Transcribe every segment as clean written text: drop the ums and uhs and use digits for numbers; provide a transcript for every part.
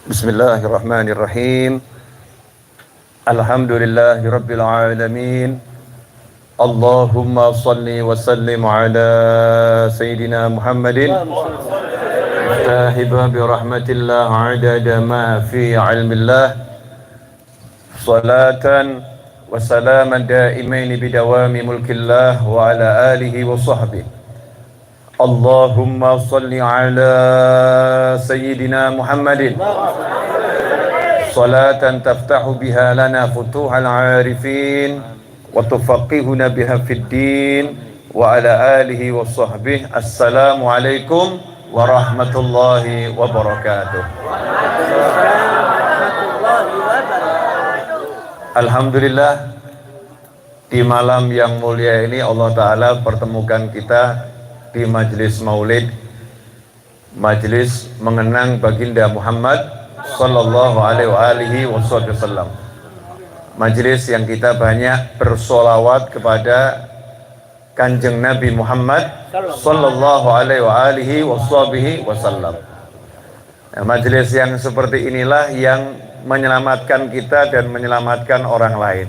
Bismillahirrahmanirrahim. Alhamdulillahirabbil alamin. Allahumma salli wa sallim ala sayyidina Muhammadin sahiba bi rahmatillah adada ma fi ilmillah salatan wa salaman daimain bi dawami mulkillah wa ala alihi wa sahbihi. Allahumma salli ala sayyidina Muhammadin salatan taftahu biha lana futuhal arifin wa tufaqihuna biha fid din wa ala alihi wa sahbihi. Assalamualaikum warahmatullahi wabarakatuh. Alhamdulillah, di malam yang mulia ini Allah Ta'ala pertemukan kita di majelis maulid, majelis mengenang baginda Muhammad sallallahu alaihi wasallam. Majelis yang kita banyak bersolawat kepada Kanjeng Nabi Muhammad sallallahu alaihi wasallam. Majelis yang seperti inilah yang menyelamatkan kita dan menyelamatkan orang lain.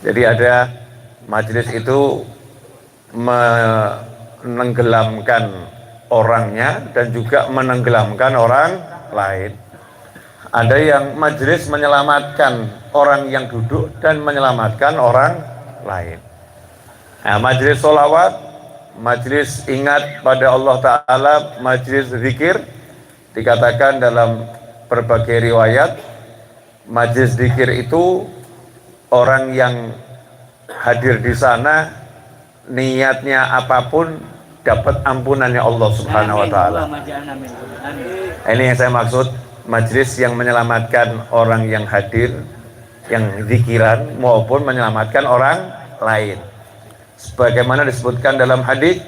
Jadi ada majelis itu menenggelamkan orangnya dan juga menenggelamkan orang lain. Ada yang majelis menyelamatkan orang yang duduk dan menyelamatkan orang lain. Nah, majelis sholawat, majelis ingat pada Allah Ta'ala, majelis zikir, dikatakan dalam berbagai riwayat, majelis zikir itu orang yang hadir di sana niatnya apapun dapat ampunannya Allah Subhanahu wa Ta'ala. Ini yang saya maksud, majelis yang menyelamatkan orang yang hadir, yang zikiran, maupun menyelamatkan orang lain. Sebagaimana disebutkan dalam hadis,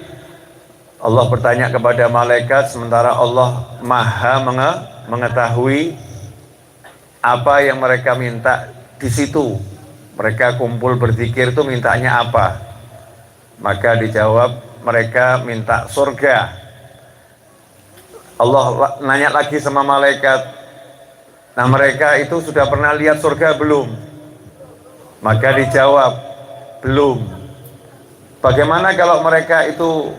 Allah bertanya kepada malaikat sementara Allah Maha mengetahui apa yang mereka minta di situ. Mereka kumpul berzikir itu mintanya apa? Maka dijawab mereka minta surga. Allah nanya lagi sama malaikat, nah mereka itu sudah pernah lihat surga belum? Maka dijawab belum. Bagaimana kalau mereka itu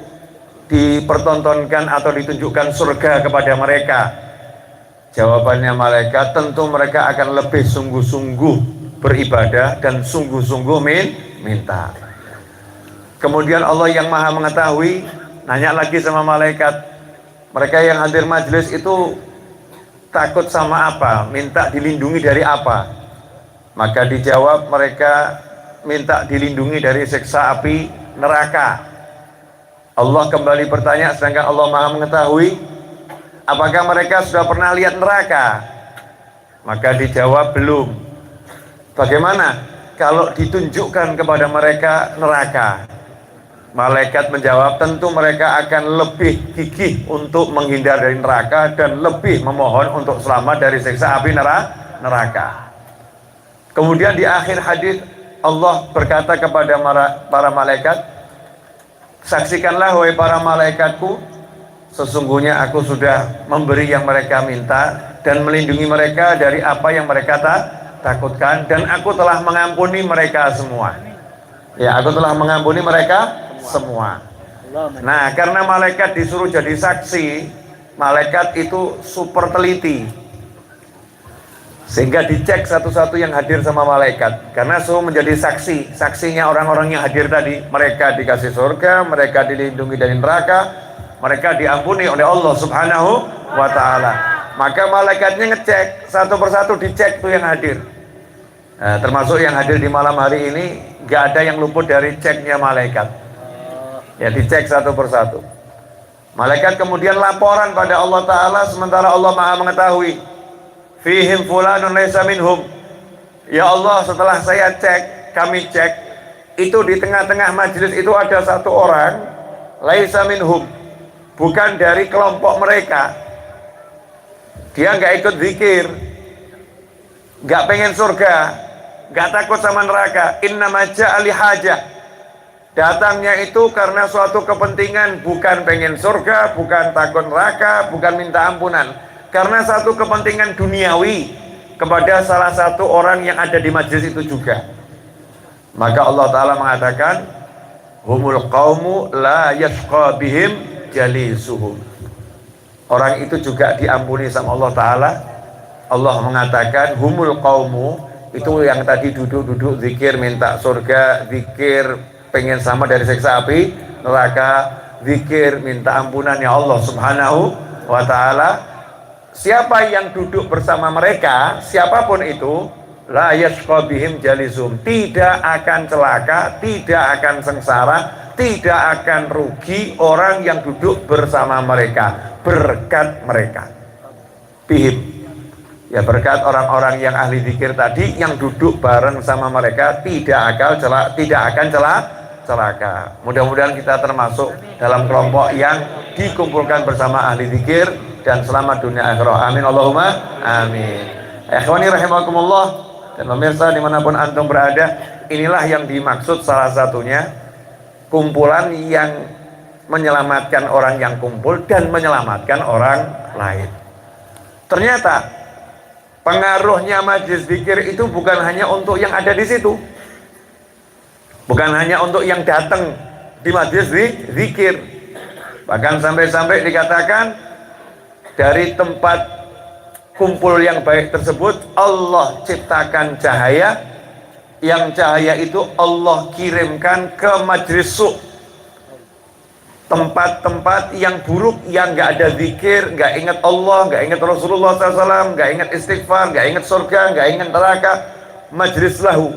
dipertontonkan atau ditunjukkan surga kepada mereka? Jawabannya malaikat, tentu mereka akan lebih sungguh-sungguh beribadah dan sungguh-sungguh minta. Kemudian Allah yang Maha mengetahui nanya lagi sama malaikat, mereka yang hadir majelis itu takut sama apa? Minta dilindungi dari apa? Maka dijawab mereka minta dilindungi dari siksa api neraka. Allah kembali bertanya, sedangkan Allah Maha mengetahui, apakah mereka sudah pernah lihat neraka? Maka dijawab belum. Bagaimana kalau ditunjukkan kepada mereka neraka? Malaikat menjawab, tentu mereka akan lebih gigih untuk menghindar dari neraka dan lebih memohon untuk selamat dari siksa api neraka. Kemudian di akhir hadis Allah berkata kepada para malaikat, saksikanlah wahai para malaikatku, sesungguhnya aku sudah memberi yang mereka minta dan melindungi mereka dari apa yang mereka takutkan, dan aku telah mengampuni mereka semua. Ya, aku telah mengampuni mereka semua. Nah, karena malaikat disuruh jadi saksi, malaikat itu super teliti, sehingga dicek satu-satu yang hadir sama malaikat, karena suruh menjadi saksi. Saksinya orang-orang yang hadir tadi, mereka dikasih surga, mereka dilindungi dari neraka, mereka diampuni oleh Allah Subhanahu wa Ta'ala. Maka malaikatnya ngecek satu persatu, dicek tuh yang hadir. Nah, termasuk yang hadir di malam hari ini, gak ada yang luput dari ceknya malaikat. Ya, dicek satu persatu. Malaikat kemudian laporan pada Allah Ta'ala sementara Allah Maha mengetahui. Fihim fulanun laysa minhum. Ya Allah, setelah saya cek, kami cek, itu di tengah-tengah majelis itu ada satu orang laysa minhum, bukan dari kelompok mereka. Dia nggak ikut zikir, nggak pengen surga, nggak takut sama neraka. Innama ja'a li hajah. Datangnya itu karena suatu kepentingan, bukan pengen surga, bukan takut neraka, bukan minta ampunan, karena satu kepentingan duniawi kepada salah satu orang yang ada di majelis itu juga. Maka Allah Ta'ala mengatakan, humul qaumu la yashqa bihim jalisuhum. Orang itu juga diampuni sama Allah Ta'ala. Allah mengatakan humul qaumu, itu yang tadi duduk-duduk zikir minta surga, zikir pengen sama dari siksa api neraka, zikir minta ampunan ya Allah Subhanahu wa Ta'ala. Siapa yang duduk bersama mereka, siapapun itu, la yashqa bihim jalisum, tidak akan celaka, tidak akan sengsara, tidak akan rugi orang yang duduk bersama mereka, berkat mereka. Bihim, ya berkat orang-orang yang ahli zikir tadi yang duduk bareng sama mereka tidak akan celaka. Mudah-mudahan kita termasuk dalam kelompok yang dikumpulkan bersama ahli zikir dan selamat dunia akhirah. Amin Allahumma amin. Ikhwani rahimakumullah dan pemirsa dimanapun antum berada, inilah yang dimaksud salah satunya kumpulan yang menyelamatkan orang yang kumpul dan menyelamatkan orang lain. Ternyata pengaruhnya majelis zikir itu bukan hanya untuk yang ada di situ, bukan hanya untuk yang datang di majelis zikir, bahkan sampai-sampai dikatakan dari tempat kumpul yang baik tersebut Allah ciptakan cahaya, yang cahaya itu Allah kirimkan ke majelis su', tempat-tempat yang buruk, yang gak ada zikir, gak ingat Allah, gak ingat Rasulullah SAW, gak ingat istighfar, gak ingat surga, gak ingat neraka, majelis lahu,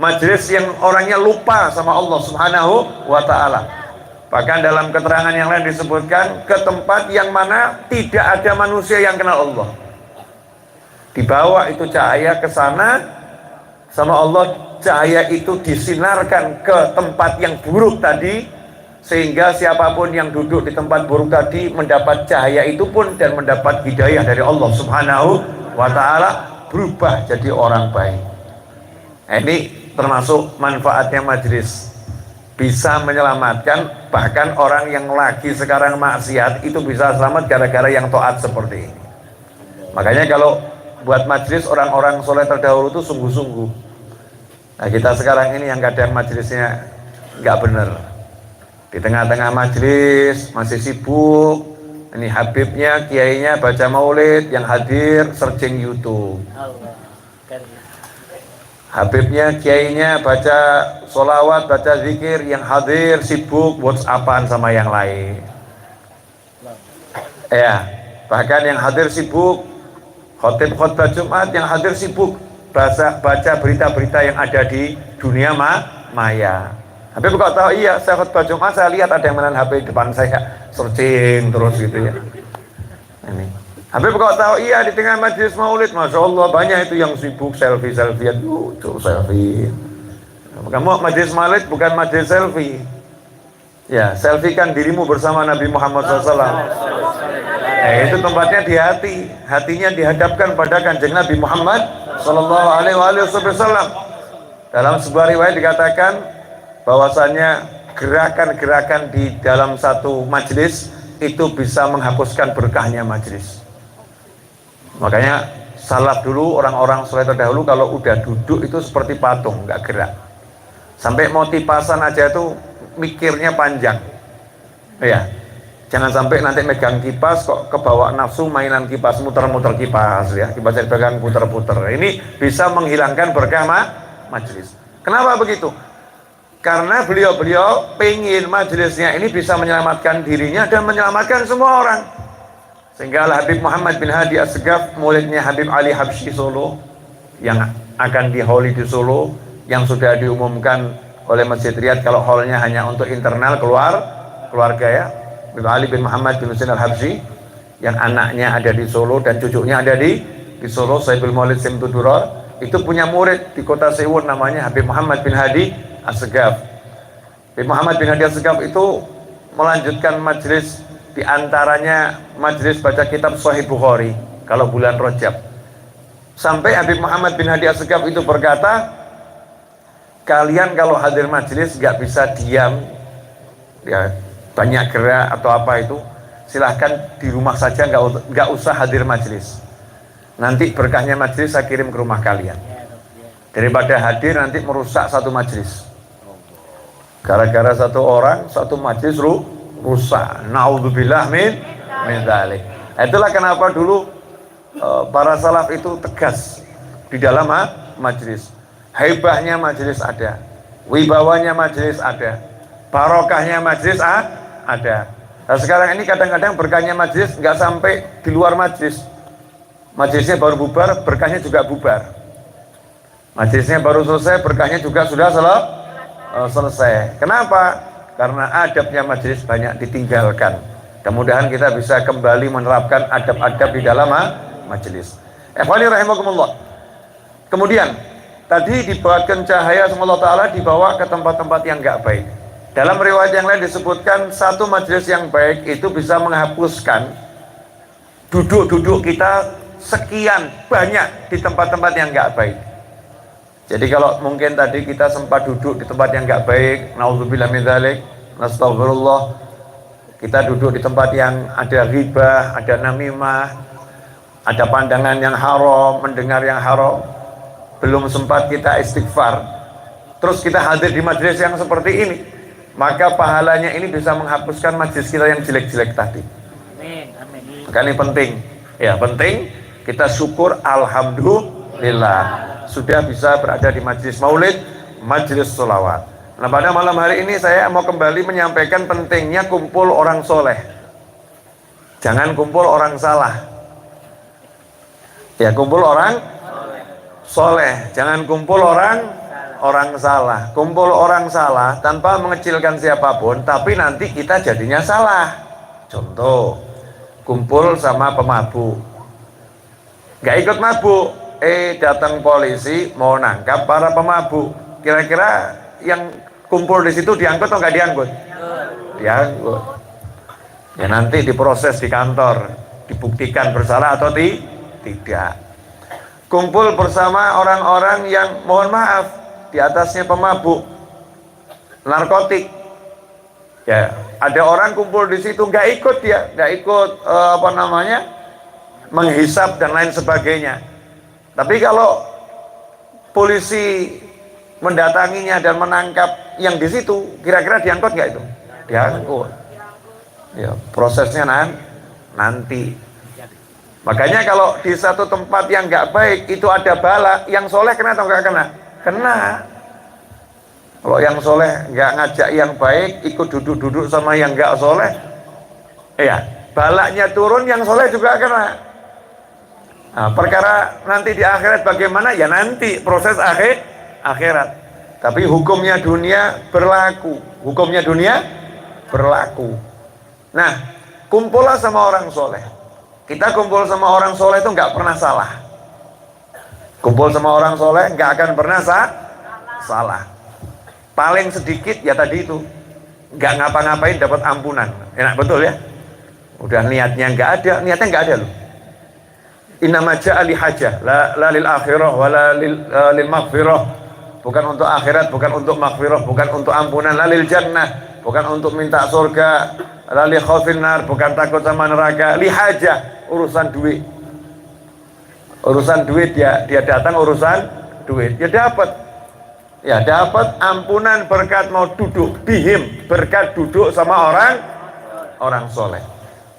majelis yang orangnya lupa sama Allah Subhanahu wa Ta'ala. Bahkan dalam keterangan yang lain disebutkan ke tempat yang mana tidak ada manusia yang kenal Allah. Dibawa itu cahaya ke sana sama Allah, cahaya itu disinarkan ke tempat yang buruk tadi, sehingga siapapun yang duduk di tempat buruk tadi mendapat cahaya itu pun dan mendapat hidayah dari Allah Subhanahu wa Ta'ala, berubah jadi orang baik. Nah, ini termasuk manfaatnya majelis, bisa menyelamatkan bahkan orang yang lagi sekarang maksiat itu bisa selamat gara-gara yang taat seperti ini. Makanya kalau buat majelis orang-orang soleh terdahulu itu sungguh-sungguh. Nah, kita sekarang ini yang kadang majelisnya nggak bener, di tengah-tengah majelis masih sibuk, ini habibnya, kiainya baca maulid, yang hadir searching YouTube. Habibnya, kiainya baca sholawat, baca zikir, yang hadir sibuk WhatsAppan sama yang lain. Ya, bahkan yang hadir sibuk khotib khutbah Jumat, yang hadir sibuk baca berita-berita yang ada di dunia maya. Habib kok tahu? Iya, saya khutbah Jumat saya lihat ada yang menahan HP di depan saya, searching terus gitu ya. Ini Habib kok tahu? Iya, di tengah majelis maulid, Masya Allah banyak itu yang sibuk selfie-selfie, tuh selfie. Kamu majelis maulid bukan majelis selfie. Ya, selfie kan dirimu bersama Nabi Muhammad SAW. Itu tempatnya di hati, hatinya dihadapkan pada kanjeng Nabi Muhammad SAW. Dalam sebuah riwayat dikatakan bahwasanya gerakan-gerakan di dalam satu majelis itu bisa menghapuskan berkahnya majelis. Makanya salaf dulu, orang-orang soleh terdahulu kalau udah duduk itu seperti patung, nggak gerak. Sampai mau tipasan aja itu mikirnya panjang. Ya, jangan sampai nanti megang kipas kok kebawa nafsu mainan kipas, muter-muter kipas ya, kipas pegang puter-puter. Ini bisa menghilangkan berkah majelis. Kenapa begitu? Karena beliau-beliau pengen majelisnya ini bisa menyelamatkan dirinya dan menyelamatkan semua orang. Sehingga Habib Muhammad bin Hadi As-Segaf, muridnya Habib Ali Habsyi Solo, yang akan dihauli di Solo, yang sudah diumumkan oleh Masjid Riyad kalau haulnya hanya untuk internal keluarga ya. Habib Ali bin Muhammad bin Husain Al-Habsyi, yang anaknya ada di Solo dan cucunya ada di Solo, Saibul Maulid Simtuduror, itu punya murid di kota Sewon namanya Habib Muhammad bin Hadi As-Segaf. Habib Muhammad bin Hadi As-Segaf itu melanjutkan majelis, di antaranya majelis baca kitab Sahih Bukhari kalau bulan Rajab. Sampai Habib Muhammad bin Hadi As-Segaf itu berkata, kalian kalau hadir majelis gak bisa diam ya, banyak gerak atau apa itu, silahkan di rumah saja, nggak usah hadir majelis. Nanti berkahnya majelis saya kirim ke rumah kalian. Daripada hadir nanti merusak satu majelis. Gara-gara satu orang, satu majelis rusak. Naudzubillah min dzalik. Itulah kenapa dulu para salaf itu tegas di dalam majelis. Haibahnya majelis ada, wibawanya majelis ada, barokahnya majelis ada. Nah sekarang ini kadang-kadang berkahnya majelis nggak sampai di luar majelis. Majelisnya baru bubar, berkahnya juga bubar. Majelisnya baru selesai, berkahnya juga sudah selesai. Kenapa? Karena adabnya majelis banyak ditinggalkan. Mudah-mudahan kita bisa kembali menerapkan adab-adab di dalam majelis. Ikhwani rahimakumullah. Kemudian tadi dibuatkan cahaya sama Allah Ta'ala dibawa ke tempat-tempat yang nggak baik. Dalam riwayat yang lain disebutkan satu majelis yang baik itu bisa menghapuskan duduk-duduk kita sekian banyak di tempat-tempat yang nggak baik. Jadi kalau mungkin tadi kita sempat duduk di tempat yang nggak baik, naudzubillah min dzalik, nastagfirullah, kita duduk di tempat yang ada ghibah, ada namimah, ada pandangan yang haram, mendengar yang haram, belum sempat kita istighfar, terus kita hadir di majelis yang seperti ini, maka pahalanya ini bisa menghapuskan majelis kita yang jelek-jelek tadi. Amin. Maka ini penting, ya penting kita syukur alhamdulillah sudah bisa berada di majelis maulid, majelis sholawat. Nah pada malam hari ini saya mau kembali menyampaikan pentingnya kumpul orang soleh. Jangan kumpul orang salah. Ya kumpul orang soleh, jangan kumpul orang salah. Kumpul orang salah tanpa mengecilkan siapapun, tapi nanti kita jadinya salah. Contoh, kumpul sama pemabuk, nggak ikut mabuk, datang polisi mau nangkap para pemabuk. Kira-kira yang kumpul di situ diangkut atau nggak diangkut? Diangkut. Ya nanti diproses di kantor, dibuktikan bersalah atau tidak. Kumpul bersama orang-orang yang mohon maaf di atasnya pemabuk, narkotik. Ya, ada orang kumpul di situ nggak ikut dia, nggak ikut menghisap dan lain sebagainya. Tapi kalau polisi mendatanginya dan menangkap yang di situ, kira-kira diangkut nggak itu? Diangkut. Ya, prosesnya nanti. Makanya kalau di satu tempat yang nggak baik itu ada bala, yang soleh kena atau nggak kena? Kena. Kalau yang soleh nggak ngajak yang baik, ikut duduk-duduk sama yang nggak soleh, ya balaknya turun, yang soleh juga kena. Nah, perkara nanti di akhirat bagaimana? Ya nanti proses akhirat. Tapi hukumnya dunia berlaku. Hukumnya dunia berlaku. Nah, kumpullah sama orang soleh. Kita kumpul sama orang soleh itu nggak pernah salah. Kumpul sama orang soleh nggak akan pernah salah. Paling sedikit ya tadi itu, nggak ngapa-ngapain dapat ampunan. Enak betul ya. Udah niatnya nggak ada, niatnya nggak ada loh. Innama ja'a li hajah, la lil akhirah wa la lil maghfirah. Bukan untuk akhirat, bukan untuk maghfirah, bukan untuk ampunan, la lil jannah, bukan untuk minta surga, la li khaufin nar, bukan takut sama neraka, li hajah, urusan duit. Urusan duit dia datang urusan duit, ya dapat. Ya dapat ampunan berkat mau duduk bihim, berkat duduk sama orang soleh.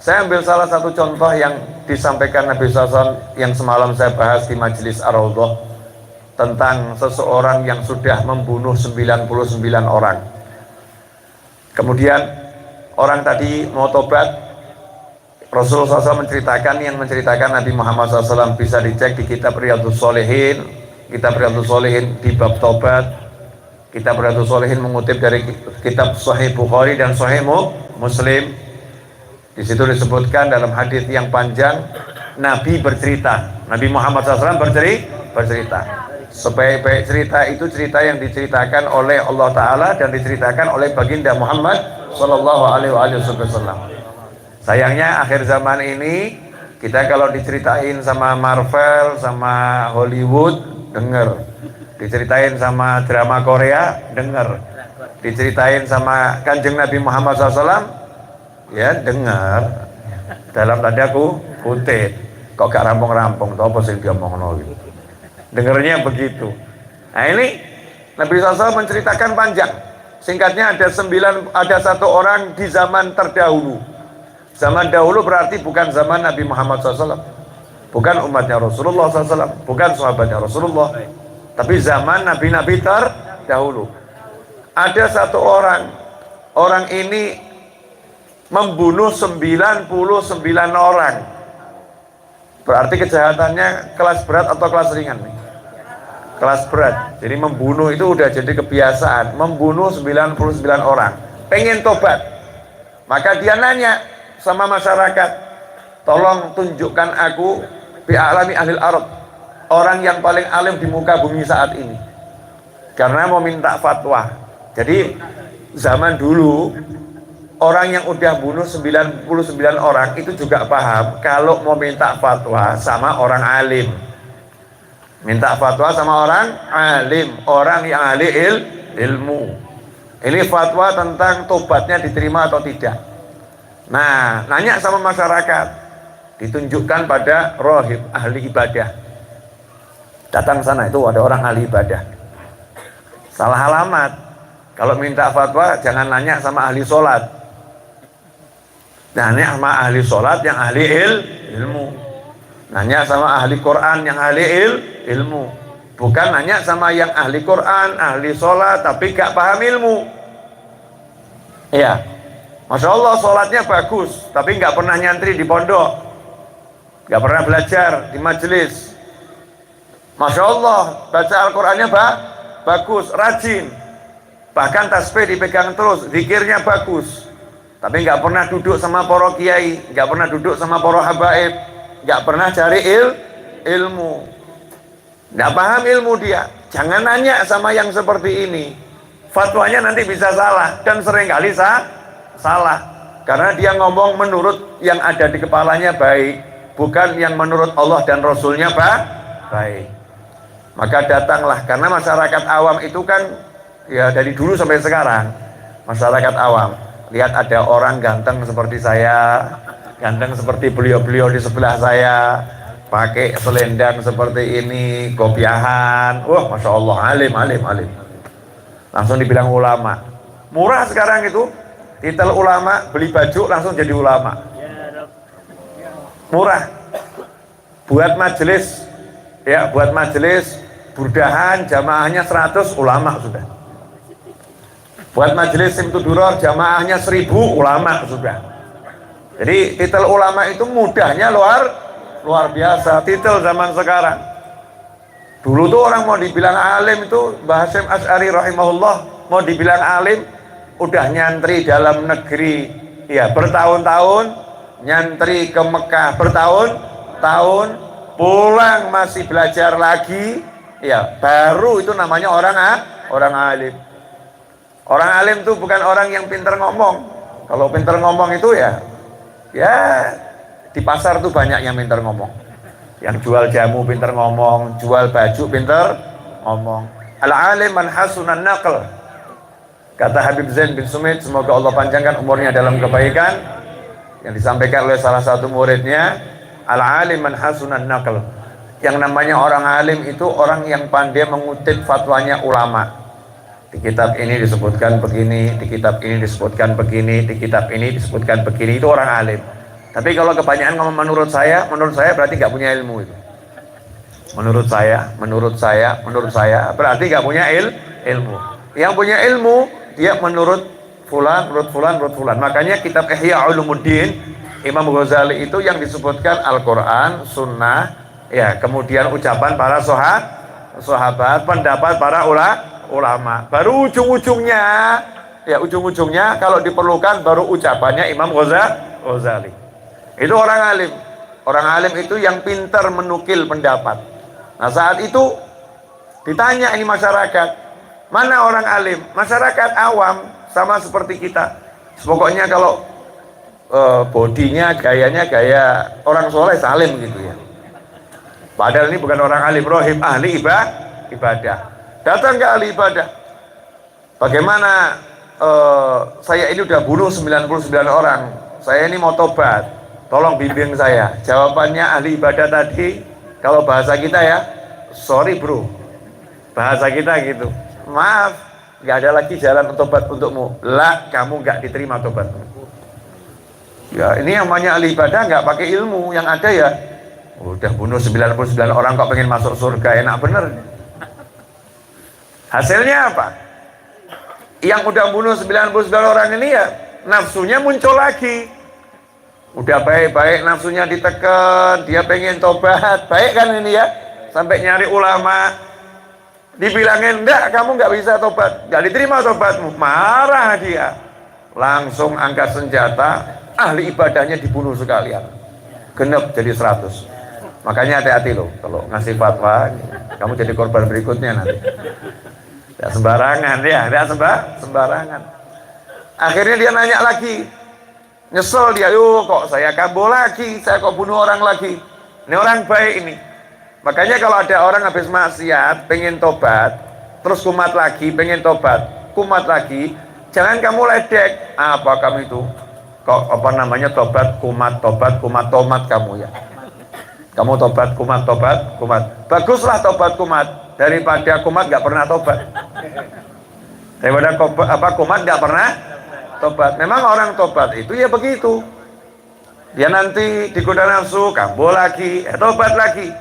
Saya ambil salah satu contoh yang disampaikan Nabi SAW yang semalam saya bahas di majelis Ar-Raudhah tentang seseorang yang sudah membunuh 99 orang. Kemudian orang tadi mau tobat, Rasulullah SAW menceritakan, yang menceritakan Nabi Muhammad SAW bisa dicek di kitab Riyadhus Shalihin. Kitab Riyadhus Shalihin di bab tobat. Kitab Riyadhus Shalihin mengutip dari kitab Sahih Bukhari dan Sahih Muslim. Di situ disebutkan dalam hadis yang panjang, Nabi bercerita, Nabi Muhammad SAW bercerita. Sebaik-baik cerita itu cerita yang diceritakan oleh Allah Ta'ala dan diceritakan oleh baginda Muhammad Sallallahu Alaihi Wasallam. Sayangnya akhir zaman ini kita kalau diceritain sama Marvel, sama Hollywood, denger. Diceritain sama drama Korea, denger. Diceritain sama Kanjeng Nabi Muhammad SAW, ya dengar. dalam tandaku kutip. Kok gak rampung-rampung, tau apa sih dia ngomong gitu. Dengernya begitu. Nah ini Nabi SAW menceritakan panjang. Singkatnya ada satu orang di zaman terdahulu. Zaman dahulu berarti bukan zaman Nabi Muhammad SAW, bukan umatnya Rasulullah SAW, bukan sahabatnya Rasulullah, tapi zaman nabi-nabi terdahulu. Ada satu orang ini membunuh 99 orang. Berarti kejahatannya kelas berat atau kelas ringan nih? Kelas berat. Jadi membunuh itu udah jadi kebiasaan. Membunuh 99 orang. Pengen tobat. Maka dia nanya sama masyarakat, tolong tunjukkan aku bi alami ahlil arab, orang yang paling alim di muka bumi saat ini. Karena mau minta fatwa. Jadi zaman dulu orang yang udah bunuh 99 orang itu juga paham kalau mau minta fatwa sama orang alim. Minta fatwa sama orang alim, orang yang ahli ilmu. Ini fatwa tentang tobatnya diterima atau tidak. Nah, nanya sama masyarakat, ditunjukkan pada rohib, ahli ibadah. Datang sana, itu ada orang ahli ibadah. Salah alamat. Kalau minta fatwa jangan nanya sama ahli sholat. Nanya sama ahli sholat yang ahli ilmu. Nanya sama ahli Quran yang ahli ilmu. Bukan nanya sama yang ahli Quran, ahli sholat tapi gak paham ilmu. Iya. Masya Allah sholatnya bagus, tapi nggak pernah nyantri di pondok, nggak pernah belajar di majelis. Masya Allah baca Al-Qurannya bagus, rajin, bahkan tasbih dipegang terus, zikirnya bagus, tapi nggak pernah duduk sama para kiai, nggak pernah duduk sama para habaib, nggak pernah cari ilmu, nggak paham ilmu dia. Jangan nanya sama yang seperti ini, fatwanya nanti bisa salah dan seringkali salah karena dia ngomong menurut yang ada di kepalanya baik, bukan yang menurut Allah dan Rasulnya baik. Maka datanglah, karena masyarakat awam itu kan ya dari dulu sampai sekarang masyarakat awam lihat ada orang ganteng seperti saya, ganteng seperti beliau-beliau di sebelah saya, pakai selendang seperti ini, kopiahan, wah Masya Allah alim, langsung dibilang ulama. Murah sekarang itu titel ulama, beli baju langsung jadi ulama. Murah. Buat majelis, ya buat majelis burdahan jamaahnya 100 ulama sudah. Buat majelis simtuduror jamaahnya 1000 ulama sudah. Jadi titel ulama itu mudahnya luar biasa. Titel zaman sekarang. Dulu tuh orang mau dibilang alim itu, Mbah Hasyim Asy'ari rahimahullah mau dibilang alim, udah nyantri dalam negeri ya bertahun-tahun, nyantri ke Mekah bertahun-tahun, pulang masih belajar lagi ya, baru itu namanya orang alim. Orang alim itu bukan orang yang pintar ngomong. Kalau pintar ngomong itu ya di pasar tuh banyak yang pintar ngomong, yang jual jamu pintar ngomong, jual baju pintar ngomong. Al-alim man hasunan naql, kata Habib Zain bin Sumit, semoga Allah panjangkan umurnya dalam kebaikan, yang disampaikan oleh salah satu muridnya, al-alim man hasunan naql, yang namanya orang alim itu orang yang pandai mengutip fatwanya ulama. Di kitab ini disebutkan begini, di kitab ini disebutkan begini, di kitab ini disebutkan begini, itu orang alim. Tapi kalau kebanyakan ngomong menurut saya berarti nggak punya ilmu itu. Menurut saya berarti nggak punya ilmu. Yang punya ilmu dia menurut fulan. Makanya kitab Ihya Ulumuddin Imam Ghazali itu yang disebutkan Al-Quran, Sunnah, ya kemudian ucapan para sahabat, pendapat para ulama. Baru ujung-ujungnya kalau diperlukan baru ucapannya Imam Ghazali. Itu orang alim. Orang alim itu yang pintar menukil pendapat. Nah saat itu ditanya ini masyarakat, mana orang alim? Masyarakat awam sama seperti kita. Pokoknya kalau bodinya, gayanya gaya orang soleh salim gitu ya. Padahal ini bukan orang alim, rohib, ahli ibadah. Datang ke ahli ibadah. Bagaimana saya ini udah bunuh 99 orang. Saya ini mau tobat. Tolong bimbing saya. Jawabannya ahli ibadah tadi, kalau bahasa kita ya, sorry bro, bahasa kita gitu, maaf, nggak ada lagi jalan tobat untukmu. Lah, kamu nggak diterima tobatmu. Ya, ini yang namanya ahli ibadah nggak pakai ilmu. Yang ada ya, udah bunuh 99 orang kok pengen masuk surga, enak bener. Hasilnya apa? Yang udah bunuh 99 orang ini ya nafsunya muncul lagi. Udah baik-baik nafsunya ditekan, dia pengen tobat, baik kan ini ya, sampai nyari ulama, dibilangin enggak, kamu nggak bisa tobat, nggak diterima tobatmu, marah dia, langsung angkat senjata, ahli ibadahnya dibunuh sekalian, genep jadi 100. Makanya hati-hati loh kalau ngasih fatwa, kamu jadi korban berikutnya nanti. Ya sembarangan ya, tidak sembarangan. Akhirnya dia nanya lagi, nyesel dia, yuk kok saya kambuh lagi, saya kok bunuh orang lagi, ini orang baik ini. Makanya kalau ada orang habis maksiat pengen tobat, terus kumat lagi, pengen tobat, kumat lagi, jangan kamu ledek, apa kamu itu kok apa namanya tobat kumat tomat kamu ya, kamu tobat kumat, baguslah tobat kumat daripada kumat nggak pernah tobat, daripada kumat nggak pernah tobat. Memang orang tobat itu ya begitu, dia nanti digoda nafsu, kambuh lagi, tobat lagi.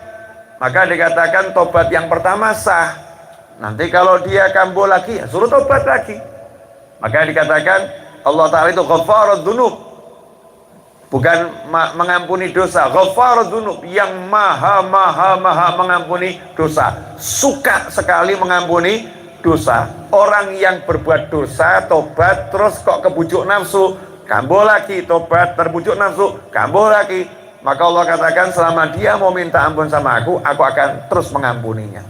Maka dikatakan tobat yang pertama sah. Nanti kalau dia kambuh lagi, ya suruh tobat lagi. Maka dikatakan Allah Ta'ala itu ghafarud dzunub, bukan mengampuni dosa. Ghafarud dzunub, yang maha mengampuni dosa, suka sekali mengampuni dosa. Orang yang berbuat dosa tobat terus kok kebujuk nafsu, kambuh lagi, tobat terbujuk nafsu, kambuh lagi, maka Allah katakan selama dia mau minta ampun sama aku akan terus mengampuninya.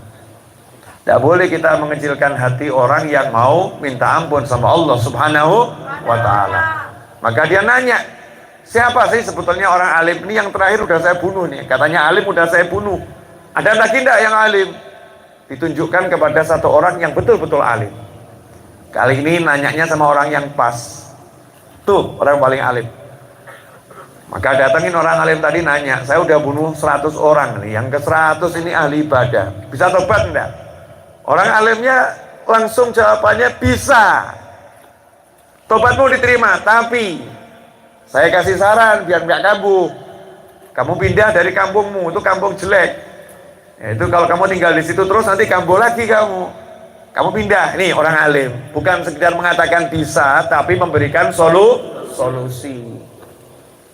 Tidak boleh kita mengecilkan hati orang yang mau minta ampun sama Allah Subhanahu wa Ta'ala. Maka dia nanya, siapa sih sebetulnya orang alim ini yang terakhir udah saya bunuh nih? Katanya alim udah saya bunuh. Ada lagi enggak yang alim? Ditunjukkan kepada satu orang yang betul-betul alim. Kali ini nanyanya sama orang yang pas. Tuh, orang paling alim. Maka datengin orang alim tadi nanya, saya udah bunuh 100 orang nih, yang ke 100 ini ahli ibadah, bisa tobat enggak? Orang alimnya langsung jawabannya bisa. Tobatmu diterima, tapi saya kasih saran biar nggak kambuh. Kamu pindah dari kampungmu, itu kampung jelek. Ya, itu kalau kamu tinggal di situ terus nanti kambuh lagi kamu. Kamu pindah. Ini orang alim, bukan sekedar mengatakan bisa, tapi memberikan solusi.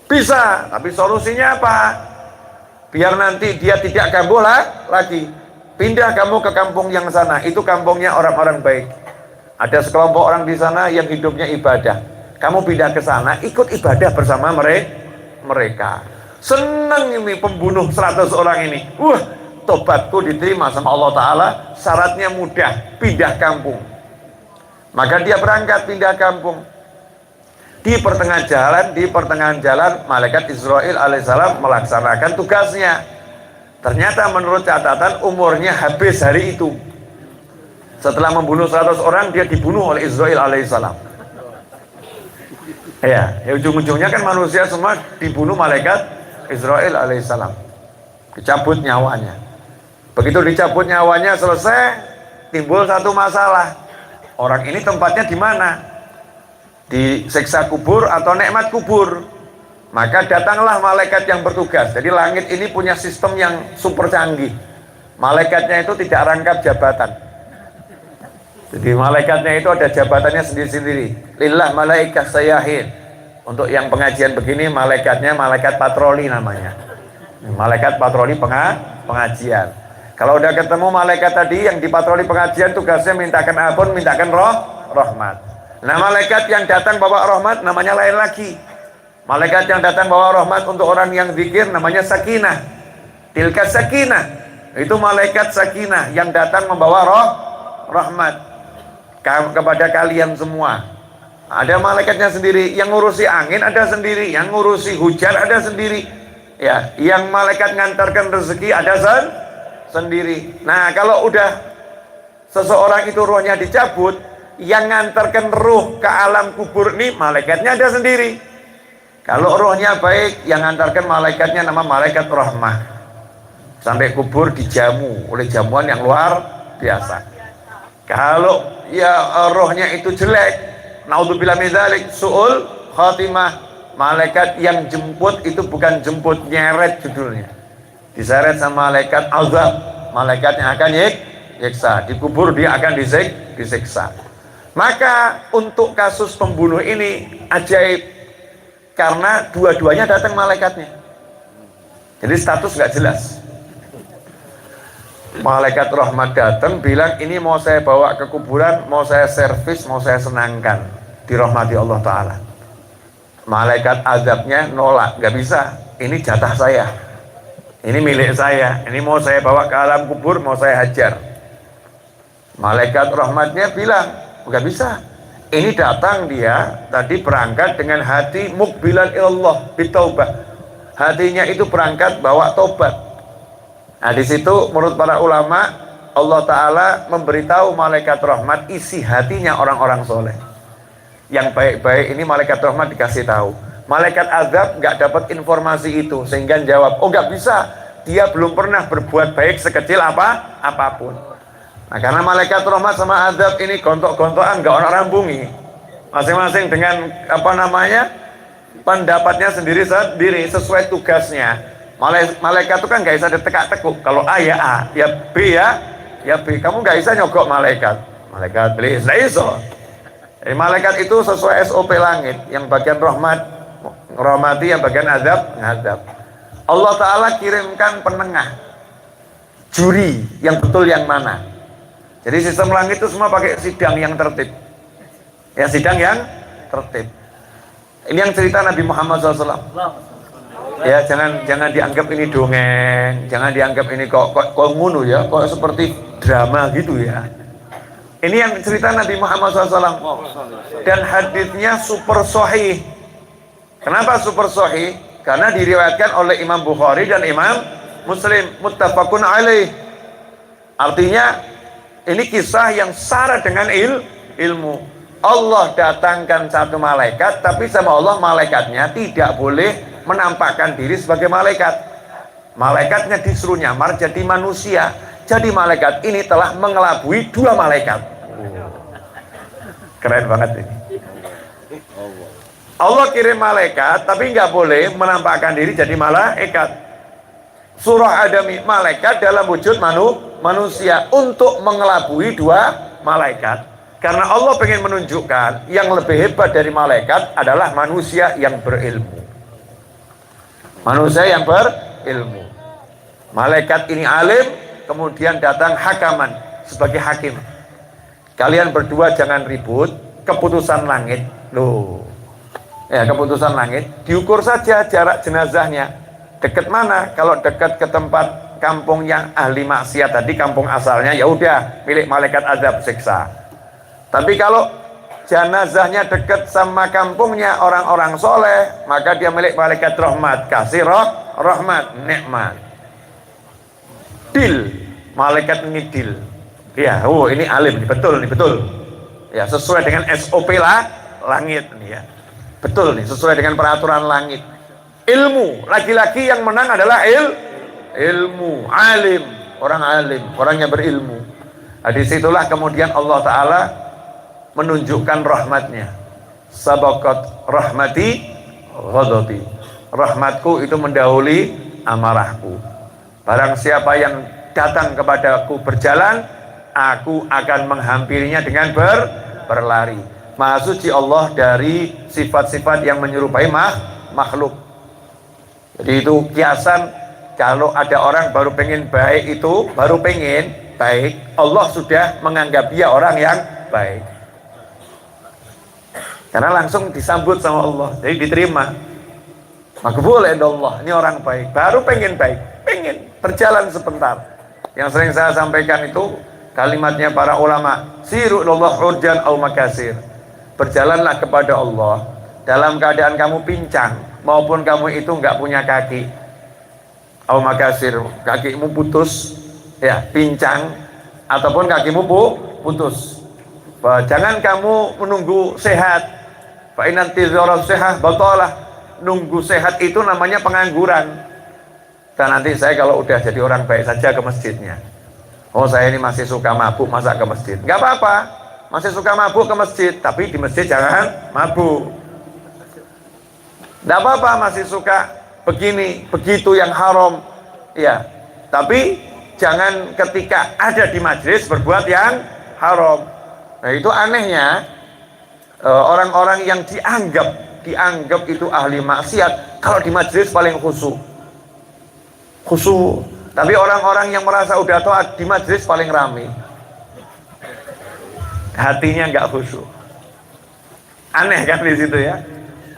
Bisa, tapi solusinya apa? Biar nanti dia tidak kambuh lagi. Pindah kamu ke kampung yang sana, itu kampungnya orang-orang baik. Ada sekelompok orang di sana yang hidupnya ibadah. Kamu pindah ke sana, ikut ibadah bersama mereka. Senang ini pembunuh 100 orang ini. Wah, tobatku diterima sama Allah Ta'ala, syaratnya mudah, pindah kampung. Maka dia berangkat pindah kampung. Di pertengahan jalan, malaikat Israil alaihissalam melaksanakan tugasnya. Ternyata menurut catatan umurnya habis hari itu. Setelah membunuh 100 orang, dia dibunuh oleh Israil alaihissalam. Ya ujung-ujungnya kan manusia semua dibunuh malaikat Israil alaihissalam. Dicabut nyawanya. Begitu dicabut nyawanya selesai, timbul satu masalah. Orang ini tempatnya di mana? Di siksa kubur atau nikmat kubur? Maka datanglah malaikat yang bertugas. Jadi langit ini punya sistem yang super canggih. Malaikatnya itu tidak rangkap jabatan. Jadi malaikatnya itu ada jabatannya sendiri-sendiri. Lillah malaikat sayyahin. Untuk yang pengajian begini, malaikatnya malaikat patroli namanya. Malaikat patroli pengajian. Kalau udah ketemu malaikat tadi yang di patroli pengajian, tugasnya mintakan ampun, mintakan rahmat. Nah, malaikat yang datang bawa rahmat namanya lain lagi. Malaikat yang datang bawa rahmat untuk orang yang zikir namanya sakinah. Tilka sakinah. Itu malaikat sakinah yang datang membawa rahmat kepada kalian semua. Ada malaikatnya sendiri, yang ngurusi angin ada sendiri, yang ngurusi hujan ada sendiri. Ya, yang malaikat ngantarkan rezeki ada sendiri. Nah, kalau udah seseorang itu rohnya dicabut, yang ngantarkan ruh ke alam kubur nih malaikatnya ada sendiri. Kalau rohnya baik, yang ngantarkan malaikatnya nama malaikat rahmah. Sampai kubur dijamu oleh jamuan yang luar biasa. Kalau ya rohnya itu jelek, naudzubillah min dzalik, suul khatimah, malaikat yang jemput itu bukan jemput, nyeret judulnya. Diseret sama malaikat azab, malaikat yang akan nyiksa. Di kubur dia akan disiksa. Maka untuk kasus pembunuh ini ajaib, karena dua-duanya datang malaikatnya. Jadi status nggak jelas. Malaikat rahmat datang bilang, ini mau saya bawa ke kuburan, mau saya servis, mau saya senangkan, dirahmati Allah Ta'ala. Malaikat azabnya nolak, nggak bisa, ini jatah saya, ini milik saya, ini mau saya bawa ke alam kubur, mau saya hajar. Malaikat rahmatnya bilang, nggak bisa, ini datang dia tadi berangkat dengan hati mukbilan ilallah bitaubah, hatinya itu berangkat bawa tobat. Nah di situ menurut para ulama, Allah Ta'ala memberitahu malaikat rahmat isi hatinya orang-orang soleh. Yang baik-baik ini malaikat rahmat dikasih tahu. Malaikat azab nggak dapat informasi itu, sehingga jawab, oh nggak bisa, dia belum pernah berbuat baik sekecil apapun. Nah karena malaikat rahmat sama azab ini gontok-gontokan, nggak orang rambungi, masing-masing dengan pendapatnya sendiri sesuai tugasnya. Malaikat itu kan nggak bisa ditekak-tekuk. Kalau A ya A, ya B ya B. Kamu nggak bisa nyogok malaikat. Malaikat beli, nggak iso. Malaikat itu sesuai SOP langit. Yang bagian rahmati, yang bagian azab, ngadab. Allah Ta'ala kirimkan penengah, juri yang betul yang mana. Jadi sistem langit itu semua pakai sidang yang tertib. Ya sidang yang tertib. Ini yang cerita Nabi Muhammad SAW. Ya jangan dianggap ini dongeng, jangan dianggap ini kok ngunu ya, kok seperti drama gitu ya. Ini yang cerita Nabi Muhammad SAW, dan hadisnya super sahih. Kenapa super sahih? Karena diriwayatkan oleh Imam Bukhari dan Imam Muslim, muttafaqun alaih. Artinya ini kisah yang syarat dengan ilmu. Allah datangkan satu malaikat, tapi sama Allah malaikatnya tidak boleh menampakkan diri sebagai malaikat. Malaikatnya disuruh nyamar jadi manusia. Jadi malaikat ini telah mengelabui dua malaikat. Keren banget ini. Allah kirim malaikat tapi nggak boleh menampakkan diri jadi malaikat. Surah Adami, malaikat dalam wujud manusia untuk mengelabui dua malaikat. Karena Allah pengen menunjukkan yang lebih hebat dari malaikat adalah manusia yang berilmu. Manusia yang berilmu. Malaikat ini alim, kemudian datang hakaman sebagai hakim. Kalian berdua jangan ribut, keputusan langit. Loh. Ya, keputusan langit diukur saja jarak jenazahnya. Dekat mana? Kalau dekat ke tempat kampungnya ahli maksiat tadi, kampung asalnya, ya udah milik malaikat azab siksa. Tapi kalau jenazahnya dekat sama kampungnya orang-orang soleh, maka dia milik malaikat rahmat, kasih rahmat, nikmat. Deal, malaikat ini deal. Ya, ini alim, betul. Ya, sesuai dengan SOP langit nih ya. Betul nih, sesuai dengan peraturan langit. Ilmu, laki-laki yang menang adalah ilmu, alim, orangnya berilmu. Nah, disitulah kemudian Allah Ta'ala menunjukkan rahmatnya. Sabaqat rahmati ghadabi, rahmatku itu mendahului amarahku. Barang siapa yang datang kepadaku berjalan, aku akan menghampirinya dengan berlari. Maha suci Allah dari sifat-sifat yang menyerupai makhluk. Jadi itu kiasan, kalau ada orang baru pengen baik, itu baru pengen baik, Allah sudah menganggap dia orang yang baik. Karena langsung disambut sama Allah, jadi diterima. Makbul indallah, ini orang baik, baru pengen baik, pengen berjalan sebentar. Yang sering saya sampaikan itu kalimatnya para ulama, siru ilallah hurjan au makasir. Berjalanlah kepada Allah dalam keadaan kamu pincang maupun kamu itu nggak punya kaki. Au makasir, kakimu putus, ya pincang, ataupun kakimu putus. Jangan kamu menunggu sehat. Fa inna intizara sehat batalah. nunggu sehat itu namanya pengangguran. Dan nanti saya kalau udah jadi orang baik saja ke masjidnya. Oh saya ini masih suka mabuk, masa ke masjid? Nggak apa-apa, masih suka mabuk ke masjid, tapi di masjid jangan mabuk. Nggak apa-apa, masih suka begini, begitu yang haram, ya. Tapi jangan ketika ada di majelis berbuat yang haram. Nah itu anehnya orang-orang yang dianggap itu ahli maksiat, kalau di majelis paling khusyuk. Tapi orang-orang yang merasa udah taat di majelis paling rame, hatinya nggak khusyuk. Aneh kan di situ ya.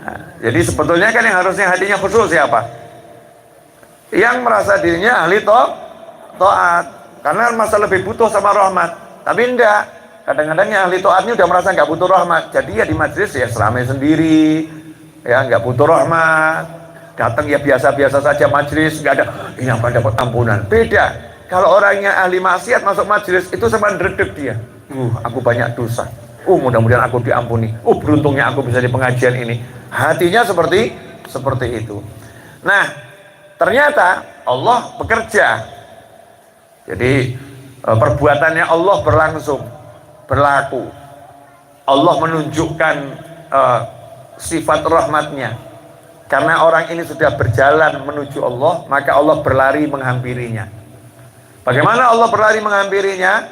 Nah, jadi sebetulnya kan yang harusnya hatinya khusyuk siapa? Yang merasa dirinya ahli taat, karena masa lebih butuh sama rahmat. Tapi enggak, kadang-kadang yang ahli taatnya udah merasa nggak butuh rahmat, jadi ya di majelis ya seramai sendiri, ya nggak butuh rahmat. Datang ya biasa-biasa saja majelis, nggak ada ini apa dapat ampunan. Beda kalau orangnya ahli maksiat masuk majelis itu sama ndredeg dia. Aku banyak dosa. Mudah-mudahan aku diampuni. Beruntungnya aku bisa di pengajian ini. Hatinya seperti itu. Nah, ternyata Allah bekerja. Jadi perbuatannya Allah berlaku. Allah menunjukkan sifat rahmatnya. Karena orang ini sudah berjalan menuju Allah, maka Allah berlari menghampirinya. Bagaimana Allah berlari menghampirinya?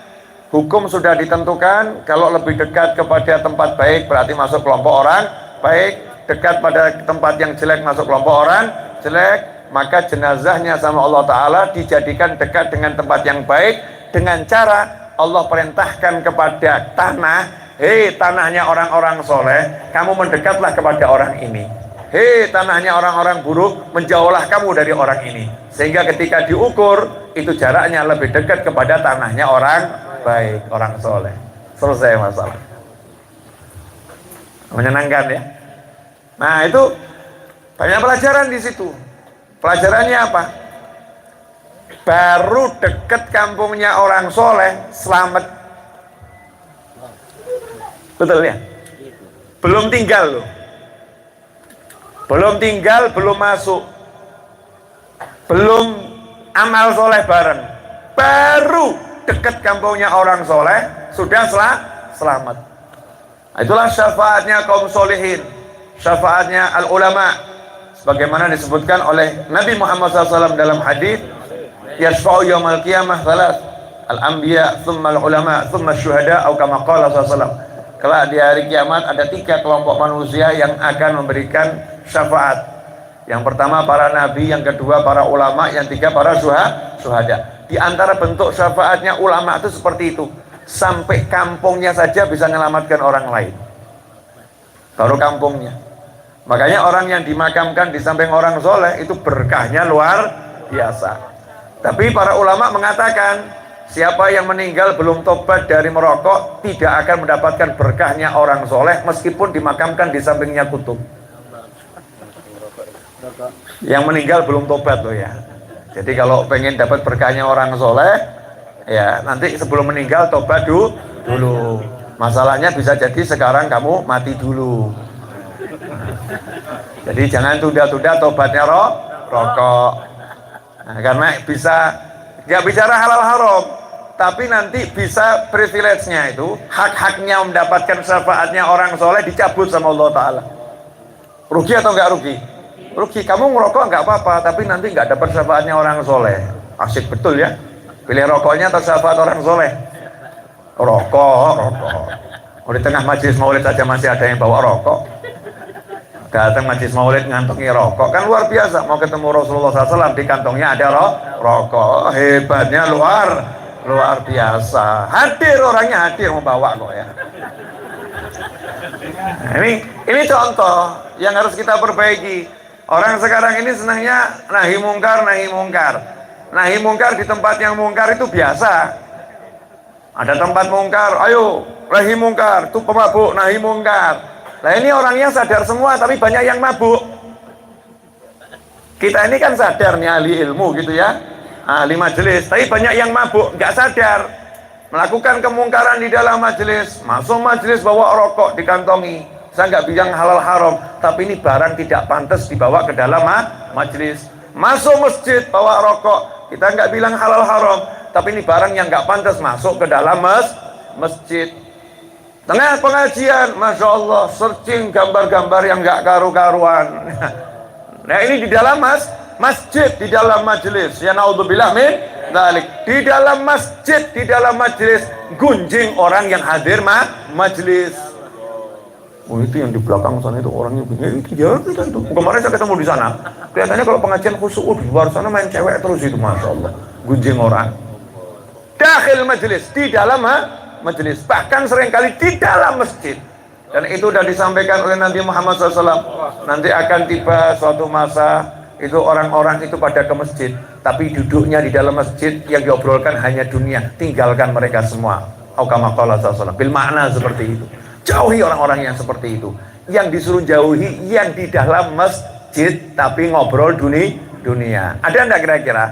Hukum sudah ditentukan, kalau lebih dekat kepada tempat baik berarti masuk kelompok orang baik, dekat pada tempat yang jelek masuk kelompok orang jelek, maka jenazahnya sama Allah Ta'ala dijadikan dekat dengan tempat yang baik, dengan cara Allah perintahkan kepada tanah, hei tanahnya orang-orang soleh, kamu mendekatlah kepada orang ini. Hei tanahnya orang-orang buruk, menjauhlah kamu dari orang ini. Sehingga ketika diukur, itu jaraknya lebih dekat kepada tanahnya orang baik, orang soleh. Selesai masalah. Menyenangkan ya. Nah itu banyak pelajaran di situ. Pelajarannya apa? Baru dekat kampungnya orang soleh, selamat. Betul ya? Belum tinggal loh. Belum tinggal, belum masuk, belum amal soleh bareng, baru dekat kampungnya orang soleh sudah selamat. Itulah syafaatnya kaum solehin, syafaatnya al ulama, sebagaimana disebutkan oleh Nabi Muhammad SAW dalam hadis, yashfa'u yaumal qiyamah salas, al anbiya, thumma al ulama, thumma syuhada, atau kama qala SAW. Kelak di hari kiamat ada 3 kelompok manusia yang akan memberikan syafaat. Yang pertama para nabi, yang kedua para ulama, yang tiga para syuhada. Di antara bentuk syafaatnya ulama itu seperti itu, sampai kampungnya saja bisa menyelamatkan orang lain. Baru kampungnya. Makanya orang yang dimakamkan di samping orang soleh itu berkahnya luar biasa. Tapi para ulama mengatakan, siapa yang meninggal belum tobat dari merokok tidak akan mendapatkan berkahnya orang soleh meskipun dimakamkan di sampingnya kutub. Yang meninggal belum tobat loh ya. Jadi kalau pengen dapat berkahnya orang soleh, ya nanti sebelum meninggal tobat dulu. Masalahnya bisa jadi sekarang kamu mati dulu. Jadi jangan tunda-tunda tobatnya rokok. Nah, karena bisa nggak bicara halal haram, tapi nanti bisa privilege-nya itu, hak-haknya mendapatkan syafaatnya orang soleh dicabut sama Allah Ta'ala. Rugi atau nggak rugi? Rugi. Kamu ngerokok nggak apa-apa, tapi nanti nggak dapat syafaatnya orang soleh. Asik betul ya. Pilih rokoknya atau syafaat orang soleh? Rokok. Di tengah majelis maulid saja masih ada yang bawa rokok. Datang majelis maulid ngantongi rokok, kan luar biasa. Mau ketemu Rasulullah SAW di kantongnya ada rokok. Hebatnya luar biasa. Hadir orangnya, hadir membawa kok ya. Nah, ini contoh yang harus kita perbaiki. Orang sekarang ini senangnya nahi mungkar. Nahi mungkar di tempat yang mungkar itu biasa. Ada tempat mungkar, ayo nahi mungkar, itu pemabuk nahi mungkar. Nah ini orangnya sadar semua, tapi banyak yang mabuk. Kita ini kan sadar nih ahli ilmu gitu ya, ahli majelis, tapi banyak yang mabuk, nggak sadar, melakukan kemungkaran di dalam majelis, masuk majelis bawa rokok dikantongi, Saya nggak bilang halal haram, tapi ini barang tidak pantas dibawa ke dalam majelis. Masuk masjid bawa rokok, kita nggak bilang halal haram, tapi ini barang yang nggak pantas masuk ke dalam masjid. Tengah pengajian, masya Allah, searching gambar-gambar yang nggak karu-karuan. Nah ini di dalam masjid, di dalam majelis. Ya naudzubillah min dzalik. Di dalam masjid, di dalam majelis, gunjing orang yang hadir majelis. Oh itu yang di belakang sana itu orangnya begini, itu ya itu. Kemarin saya ketemu di sana. Kelihatannya kalau pengajian khusyuk di luar sana main cewek terus itu, masya Allah. Gunjing orang. Dakhil majelis, di dalam majelis, bahkan seringkali di dalam masjid. Dan itu sudah disampaikan oleh Nabi Muhammad SAW. Nanti akan tiba suatu masa itu orang-orang itu pada ke masjid, tapi duduknya di dalam masjid, yang diobrolkan hanya dunia. Tinggalkan mereka semua. Kama qala SAW. Bil makna seperti itu. Jauhi orang-orang yang seperti itu. Yang disuruh jauhi yang di dalam masjid tapi ngobrol dunia. Ada enggak kira-kira?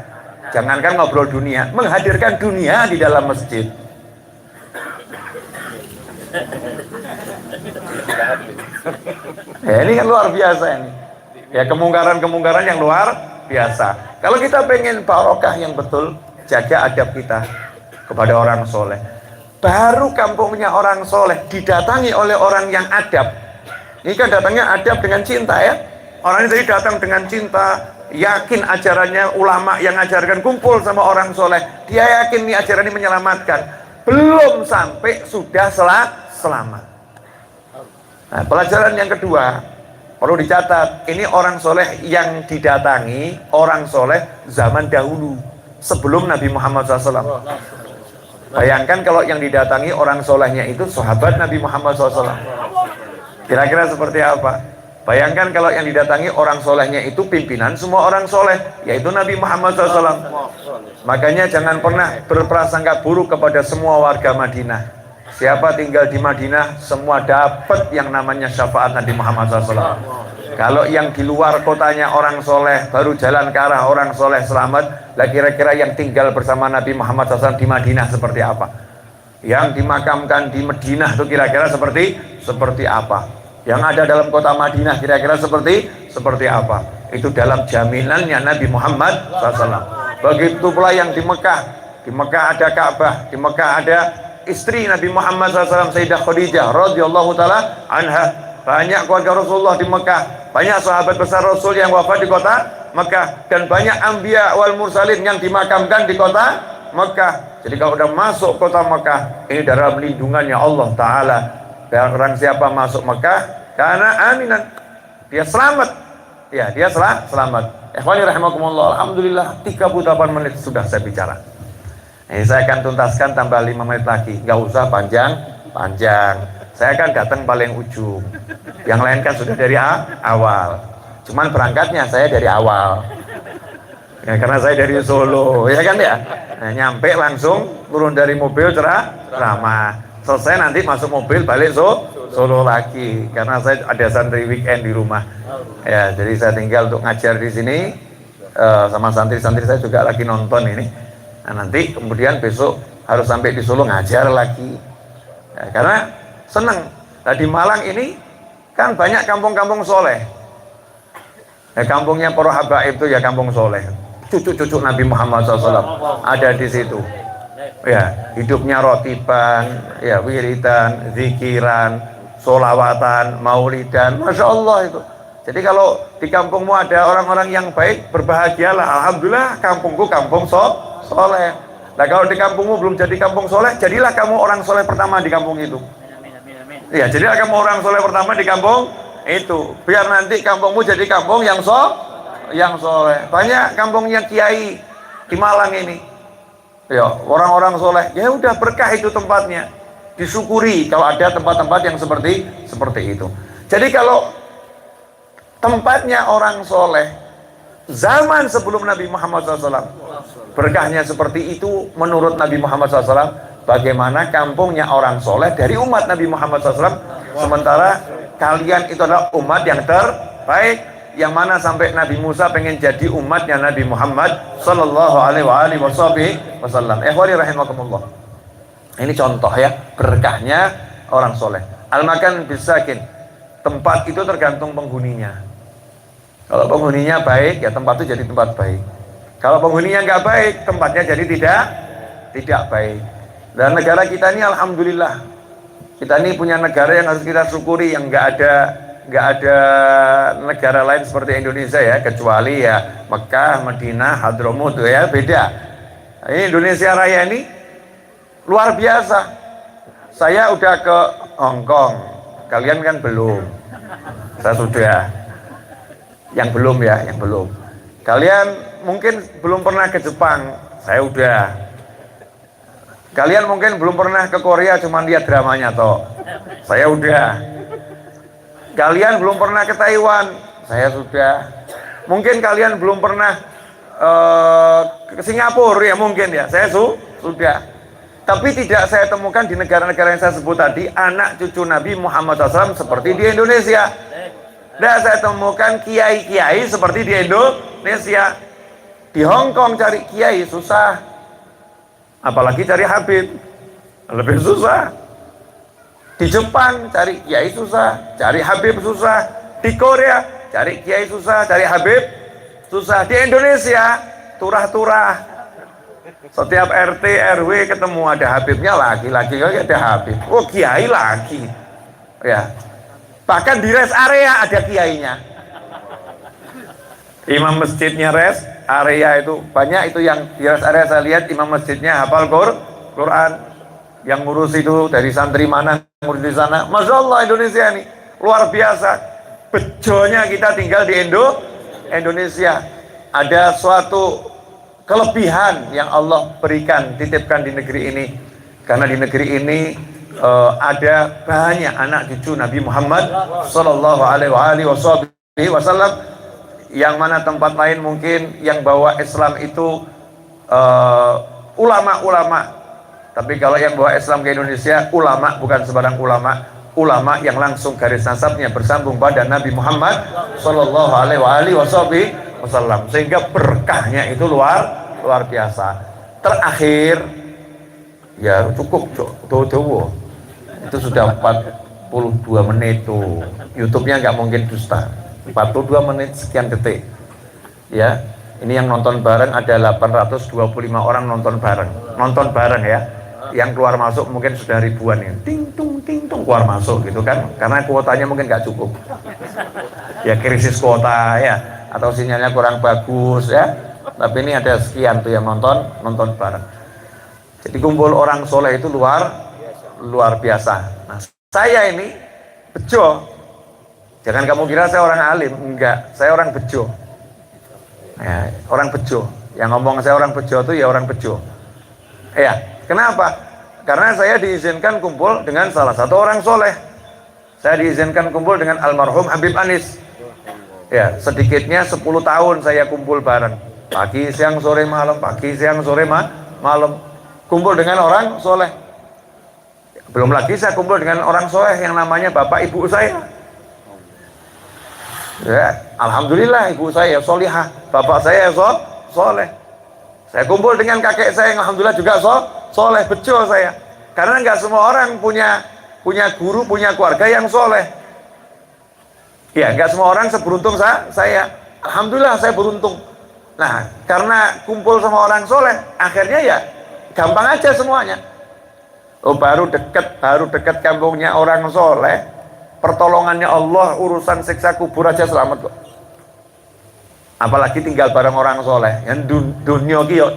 Jangankan ngobrol dunia, menghadirkan dunia di dalam masjid. Ya, ini kan luar biasa ini. Ya kemungkaran-kemungkaran yang luar biasa. Kalau kita pengen barokah yang betul, jaga adab kita kepada orang soleh. Baru kampungnya orang soleh didatangi oleh orang yang adab. Ini kan datangnya adab dengan cinta ya. Orang ini datang dengan cinta, yakin ajarannya, ulama yang ajarkan, kumpul sama orang soleh. Dia yakin nih ajaran ini menyelamatkan. Belum sampai sudah selamat. Nah, pelajaran yang kedua perlu dicatat. Ini orang soleh yang didatangi orang soleh zaman dahulu sebelum Nabi Muhammad SAW. Bayangkan kalau yang didatangi orang solehnya itu sahabat Nabi Muhammad SAW. Kira-kira seperti apa? Bayangkan kalau yang didatangi orang solehnya itu pimpinan semua orang soleh, yaitu Nabi Muhammad SAW. Makanya jangan pernah berprasangka buruk kepada semua warga Madinah. Siapa tinggal di Madinah, semua dapat yang namanya syafaat Nabi Muhammad SAW. Kalau yang di luar kotanya orang soleh, baru jalan ke arah orang soleh selamat. Lah kira-kira yang tinggal bersama Nabi Muhammad SAW di Madinah seperti apa? Yang dimakamkan di Madinah itu kira-kira seperti apa? Yang ada dalam kota Madinah kira-kira seperti apa? Itu dalam jaminannya Nabi Muhammad SAW. Begitu pula yang di Mekah. Di Mekah ada Ka'bah, di Mekah ada istri Nabi Muhammad SAW, Sayyidah Khadijah radhiyallahu taala anha. Banyak keluarga Rasulullah di Mekah, banyak sahabat besar Rasul yang wafat di kota Mekah, dan banyak anbiya wal mursalin yang dimakamkan di kota Mekah. Jadi kalau udah masuk kota Mekah, ini dalam lindungannya Allah Ta'ala. Dan orang siapa masuk Mekah karena aminan, dia selamat. Ya, dia selamat. Ikhwani rahimakumullah. Alhamdulillah 38 menit sudah saya bicara. Ini saya akan tuntaskan tambah 5 menit lagi. Gak usah panjang. Saya akan datang paling ujung. Yang lain kan sudah dari awal. Cuman berangkatnya saya dari awal. Ya, karena saya dari Solo, ya kan ya. Nah, nyampe langsung turun dari mobil ceramah. Selesai nanti masuk mobil balik Solo lagi. Karena saya ada santri weekend di rumah. Ya, jadi saya tinggal untuk ngajar di sini. Sama santri-santri saya juga lagi nonton ini. Nah, nanti kemudian besok harus sampai di Solo ngajar lagi. Ya, karena senang. Nah, di Malang ini kan banyak kampung-kampung soleh. Ya, kampungnya para habaib itu ya kampung soleh. Cucu-cucu Nabi Muhammad SAW ada di situ. Ya, hidupnya rotiban, ya wiridan, zikiran, solawatan, maulidan, masya Allah itu. Jadi kalau di kampungmu ada orang-orang yang baik, berbahagialah. Alhamdulillah, kampungku kampung soleh. Nah, kalau di kampungmu belum jadi kampung soleh, jadilah kamu orang soleh pertama di kampung itu. Ya, jadilah kamu orang soleh pertama di kampung itu. Biar nanti kampungmu jadi kampung yang soleh. Banyak kampungnya kiai di Malang ini. Ya, orang-orang soleh. Ya udah berkah itu tempatnya. Disyukuri kalau ada tempat-tempat yang seperti itu. Jadi kalau tempatnya orang soleh zaman sebelum Nabi Muhammad SAW, berkahnya seperti itu menurut Nabi Muhammad SAW. Bagaimana kampungnya orang soleh dari umat Nabi Muhammad SAW, sementara kalian itu adalah umat yang terbaik, yang mana sampai Nabi Musa pengen jadi umatnya Nabi Muhammad Sallallahu Alaihi Wasallam. Ikhwani rahimakumullah. Ini contoh ya berkahnya orang soleh. Al-makan bisakin. tempat itu tergantung penghuninya. Kalau penghuninya baik, ya tempat itu jadi tempat baik. Kalau penghuninya nggak baik, tempatnya jadi tidak baik. Dan negara kita ini alhamdulillah, kita ini punya negara yang harus kita syukuri, yang nggak ada negara lain seperti Indonesia ya, kecuali ya Mekah, Madinah, Hadramut ya, beda. Ini Indonesia Raya ini luar biasa. Saya udah ke Hong Kong, kalian kan belum. Saya sudah. Yang belum ya, yang belum. Kalian mungkin belum pernah ke Jepang, saya udah. Kalian mungkin belum pernah ke Korea, cuma lihat dramanya toh. Saya udah. Kalian belum pernah ke Taiwan, saya sudah. Mungkin kalian belum pernah ke Singapura ya mungkin ya, saya sudah. Tapi tidak saya temukan di negara-negara yang saya sebut tadi anak cucu Nabi Muhammad SAW seperti di Indonesia. Dan saya temukan kiai-kiai seperti di Indonesia. Di Hong Kong cari kiai susah, apalagi cari Habib lebih susah. Di Jepang cari kiai susah, cari Habib susah. Di Korea cari kiai susah, cari Habib susah. Di Indonesia turah-turah, setiap RT RW ketemu ada Habibnya, lagi-lagi ada Habib, oh kiai lagi ya. Bahkan di rest area ada kiainya. Imam masjidnya rest area itu banyak, itu yang di rest area saya lihat imam masjidnya hafal Quran. Yang ngurus itu dari santri mana ngurus di sana. Masya Allah, Indonesia ini luar biasa. Bejonya kita tinggal di Indonesia. Ada suatu kelebihan yang Allah berikan, titipkan di negeri ini. Karena di negeri ini ada banyak anak cucu Nabi Muhammad Sallallahu Alaihi Wasallam, yang mana tempat lain mungkin yang bawa Islam itu ulama-ulama, tapi kalau yang bawa Islam ke Indonesia ulama bukan sembarang ulama yang langsung garis nasabnya bersambung pada Nabi Muhammad Sallallahu Alaihi Wasallam, sehingga berkahnya itu luar biasa. Terakhir ya cukup tuh itu sudah 42 menit tuh, YouTube-nya nggak mungkin dusta. 42 menit sekian detik ya. Ini yang nonton bareng ada 825 orang nonton bareng ya. Yang keluar masuk mungkin sudah ribuan ya, ting tung keluar masuk gitu kan, karena kuotanya mungkin nggak cukup ya, krisis kuota ya, atau sinyalnya kurang bagus ya. Tapi ini ada sekian tuh yang nonton bareng. Jadi kumpul orang soleh itu luar biasa. Nah, saya ini bejo. Jangan kamu kira saya orang alim, enggak. Saya orang bejo. Ya, orang bejo. Yang ngomong saya orang bejo itu ya orang bejo. Ya, kenapa? Karena saya diizinkan kumpul dengan salah satu orang soleh. Saya diizinkan kumpul dengan almarhum Habib Anis. Ya, sedikitnya 10 tahun saya kumpul bareng. Pagi, siang, sore, malam. Pagi, siang, sore, malam. Kumpul dengan orang soleh. Belum lagi saya kumpul dengan orang soleh yang namanya bapak ibu saya. Ya, alhamdulillah ibu saya solihah, bapak saya soleh. Saya kumpul dengan kakek saya yang alhamdulillah juga soleh, bejo saya. Karena nggak semua orang punya guru, punya keluarga yang soleh. Ya, nggak semua orang seberuntung saya. Alhamdulillah saya beruntung. Nah, karena kumpul sama orang soleh, akhirnya ya gampang aja semuanya. Oh, baru dekat kampungnya orang soleh, pertolongannya Allah, urusan siksa kubur aja selamat kok. Apalagi tinggal bareng orang soleh yang dunia kiyo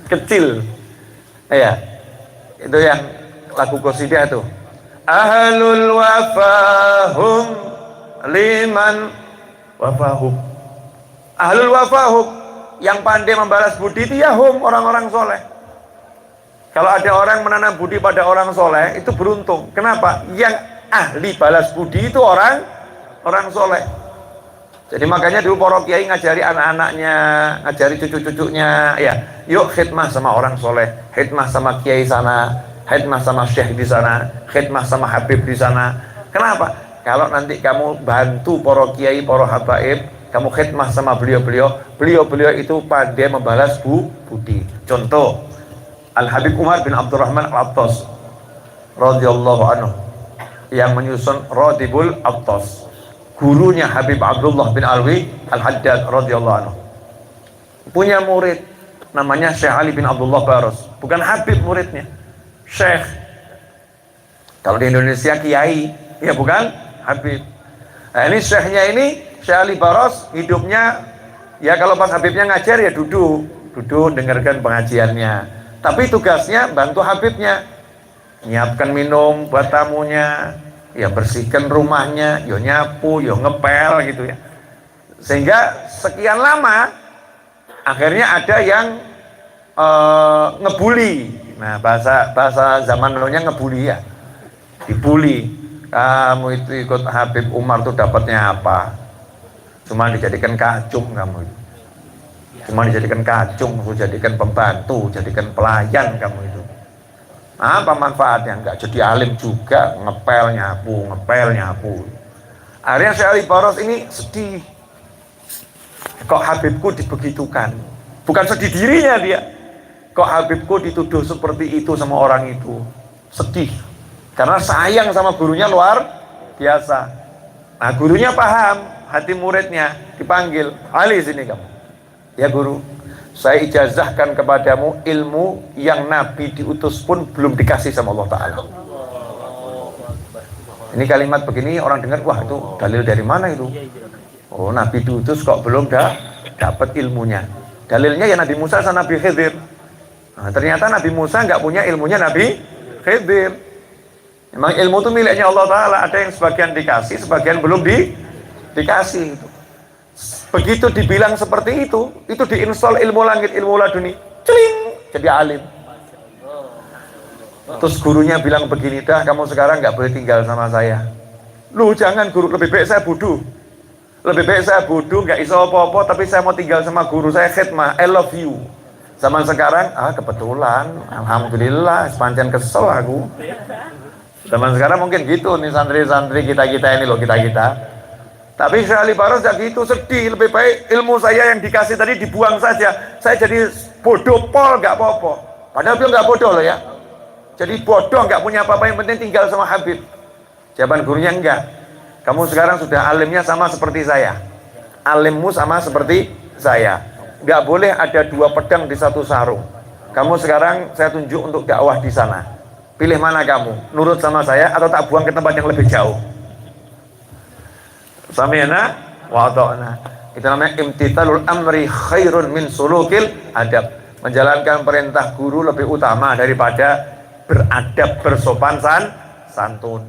kecil ya. Itu yang lagu qasidah itu, ahlul wafahum liman wafahum. Ahlul wafahum, yang pandai membalas budi itu ya orang-orang soleh. Kalau ada orang menanam budi pada orang soleh, itu beruntung. Kenapa? Yang ahli balas budi itu orang soleh. Jadi makanya dulu para kiai ngajari anak-anaknya, ngajari cucu-cucunya, ya, yuk khidmah sama orang soleh, khidmah sama kiai sana, khidmah sama syekh di sana, khidmah sama habib di sana. Kenapa? Kalau nanti kamu bantu para kiai, para habaib, kamu khidmah sama beliau itu pandai membalas budi. Contoh, Al-Habib Umar bin Abdurrahman Al-Attas radhiyallahu anhu. yang menyusun Ratibul Attas, gurunya Habib Abdullah bin Alwi Al-Haddad radhiyallahu anhu. Punya murid namanya Syekh Ali bin Abdullah Baros, bukan Habib muridnya, Syekh. Kalau di Indonesia kiai, ya bukan Habib. Nah, ini Syekhnya ini, Syekh Ali Baros, hidupnya ya kalau pas Habibnya ngajar ya duduk dengarkan pengajiannya. Tapi tugasnya bantu Habibnya, nyiapkan minum buat tamunya, ya bersihkan rumahnya, yo nyapu, yo ngepel gitu ya. Sehingga sekian lama akhirnya ada yang ngebully. Nah, bahasa zaman dulunya ngebully ya. Dibully. Kamu itu ikut Habib Umar tuh dapatnya apa? Cuma dijadikan kacung kamu itu. Cuma dijadikan kacung, jadikan pembantu, jadikan pelayan kamu itu. Apa manfaatnya? Enggak jadi alim juga, ngepel nyapu. Akhirnya Syekh Ali Baros ini sedih. Kok Habibku dibegitukan? Bukan sedih dirinya dia. Kok Habibku dituduh seperti itu sama orang itu? Sedih. Karena sayang sama gurunya luar biasa. Nah, gurunya paham hati muridnya, dipanggil, Ali sini kamu. Ya guru, saya ijazahkan kepadamu ilmu yang Nabi diutus pun belum dikasih sama Allah Ta'ala. Ini kalimat begini orang dengar, wah itu dalil dari mana itu? Oh, Nabi diutus kok belum dapat ilmunya. Dalilnya ya Nabi Musa sama Nabi Khidir. Nah, ternyata Nabi Musa nggak punya ilmunya Nabi Khidir. Memang ilmu itu miliknya Allah Ta'ala. Ada yang sebagian dikasih, sebagian belum dikasih. Begitu dibilang seperti itu diinstal ilmu langit, ilmu laduni, celing, jadi alim. Terus gurunya bilang begini, dah kamu sekarang nggak boleh tinggal sama saya. Lu jangan guru, lebih baik saya bodoh. Lebih baik saya bodoh, nggak iso apa-apa, tapi saya mau tinggal sama guru saya khidmah, I love you. Zaman sekarang, kebetulan, alhamdulillah, sepanjang kesel aku. Zaman sekarang mungkin gitu nih santri-santri kita-kita ini loh, kita-kita. Tapi Syekh Ali Baros tidak gitu, sedih. Lebih baik ilmu saya yang dikasih tadi dibuang saja. Saya jadi bodoh pol, nggak apa-apa. Padahal beliau nggak bodoh loh ya. Jadi bodoh, nggak punya apa-apa, yang penting tinggal sama Habib. Jawaban gurunya enggak. Kamu sekarang sudah alimnya sama seperti saya. Alimmu sama seperti saya. Nggak boleh ada dua pedang di satu sarung. Kamu sekarang saya tunjuk untuk dakwah di sana. Pilih mana kamu? Nurut sama saya atau tak buang ke tempat yang lebih jauh? Sami'na wa ata'na. Itu namanya imtithalul amri khairun min sulukil adab. Menjalankan perintah guru lebih utama daripada beradab, bersopan santun.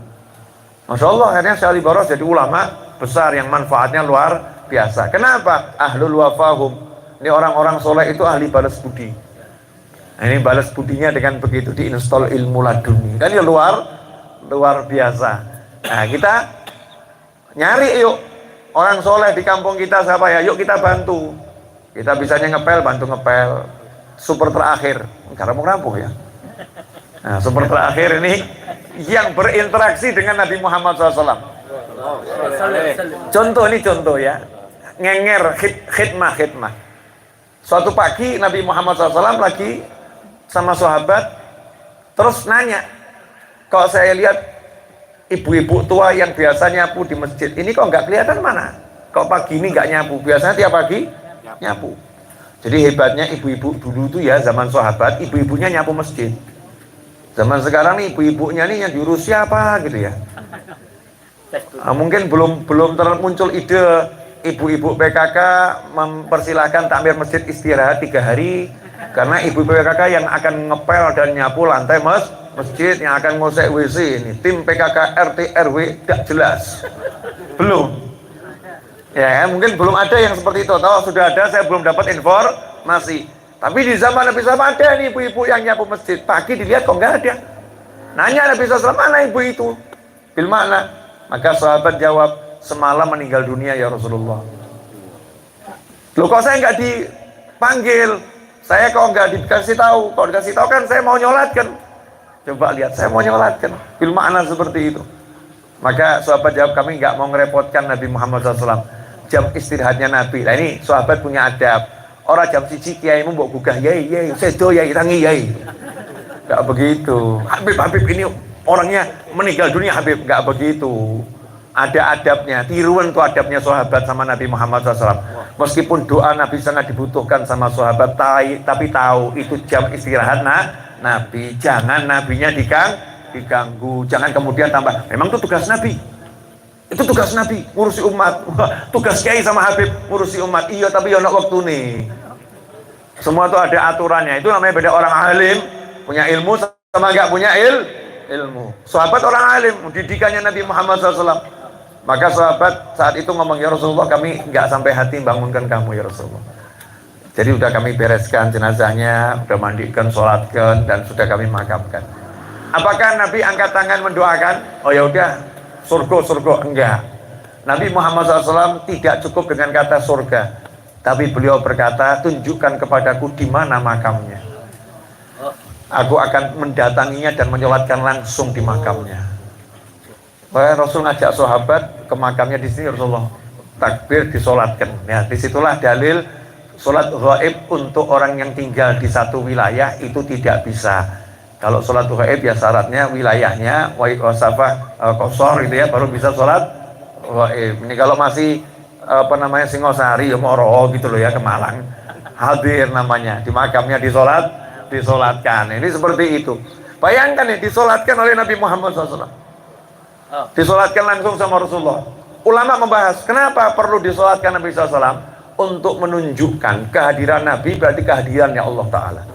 Masya Allah, akhirnya Syekh Ali Baros jadi ulama besar yang manfaatnya luar biasa. Kenapa? Ahlul wafahum. Ini orang-orang soleh itu ahli balas budi. Nah, ini balas budinya dengan begitu diinstal ilmu laduni. Kan ya luar biasa. Nah, kita nyari yuk orang soleh di kampung kita siapa ya, yuk kita bantu. Kita bisanya ngepel, bantu ngepel. Super terakhir, rampung ya. Nah, super terakhir ini yang berinteraksi dengan Nabi Muhammad SAW. Contoh ya, ngenger khidmah. Suatu pagi Nabi Muhammad SAW lagi sama sahabat, terus nanya, kalau saya lihat ibu-ibu tua yang biasa nyapu di masjid, ini kok nggak kelihatan mana? Kok pagi ini nggak nyapu? Biasanya tiap pagi nyapu. Jadi hebatnya ibu-ibu dulu tuh ya, zaman sahabat, ibu-ibunya nyapu masjid. Zaman sekarang nih ibu-ibunya nih yang diurus siapa gitu ya. Mungkin belum muncul ide ibu-ibu PKK mempersilahkan takmir masjid istirahat 3 hari, karena ibu PKK yang akan ngepel dan nyapu lantai masjid, yang akan ngosek WC ini tim PKK RT RW tidak jelas, belum ya, mungkin belum ada yang seperti itu, atau sudah ada saya belum dapat informasi. Tapi di zaman Nabi SAW ada nih ibu-ibu yang nyapu masjid. Pagi dilihat kok nggak ada. Nanya Nabi SAW, mana ibu itu? Bil mana? Maka sahabat jawab, semalam meninggal dunia ya Rasulullah. Loh kok saya nggak dipanggil? Saya kok nggak dikasih tahu? Kalau dikasih tahu kan saya mau nyolatkan. Coba lihat, saya mau nyolatkan. Bil makna seperti itu. Maka sahabat jawab, kami nggak mau ngerepotkan Nabi Muhammad SAW. Jam istirahatnya Nabi. Nah ini sahabat punya adab. Orang jam 1 kiai mau gugah yai sedo yai tangi yai. Nggak begitu. Habib ini orangnya meninggal dunia Habib. Nggak begitu. Ada adabnya, tiruan tuh adabnya sahabat sama Nabi Muhammad SAW. Meskipun doa Nabi sangat dibutuhkan sama sahabat, tapi tahu itu jam istirahat Nabi. Jangan nabinya diganggu, jangan kemudian tambah. Memang itu tugas Nabi. Itu tugas Nabi, ngurusi umat. Tugas Kiai sama Habib, ngurusi umat. Iya, tapi ya waktu nih. Semua itu ada aturannya. Itu namanya beda orang alim, punya ilmu sama nggak punya ilmu. Sahabat orang alim, didikannya Nabi Muhammad SAW. Maka sahabat saat itu ngomong, ya Rasulullah, kami nggak sampai hati bangunkan kamu ya Rasulullah. Jadi udah kami bereskan jenazahnya, udah mandikan, sholatkan, dan sudah kami makamkan. Apakah Nabi angkat tangan mendoakan? Oh ya udah, surga, enggak. Nabi Muhammad SAW tidak cukup dengan kata surga, tapi beliau berkata, tunjukkan kepadaku di mana makamnya. Aku akan mendatanginya dan menyolatkan langsung di makamnya. Rasul ngajak sahabat ke makamnya di sini, Rasulullah takbir disolatkan. Ya, disitulah dalil solat ghaib untuk orang yang tinggal di satu wilayah itu tidak bisa. Kalau solat ghaib ya syaratnya wilayahnya wasafah kosor itu ya, baru bisa solat ghaib. Ini kalau masih Singosari, ya Moro gitu loh ya, ke Malang, hadir namanya di makamnya disolatkan. Ini seperti itu. Bayangkan ya, disolatkan oleh Nabi Muhammad SAW. Disolatkan langsung sama Rasulullah. Ulama membahas kenapa perlu disolatkan Nabi SAW, untuk menunjukkan kehadiran Nabi berarti kehadirannya Allah Ta'ala.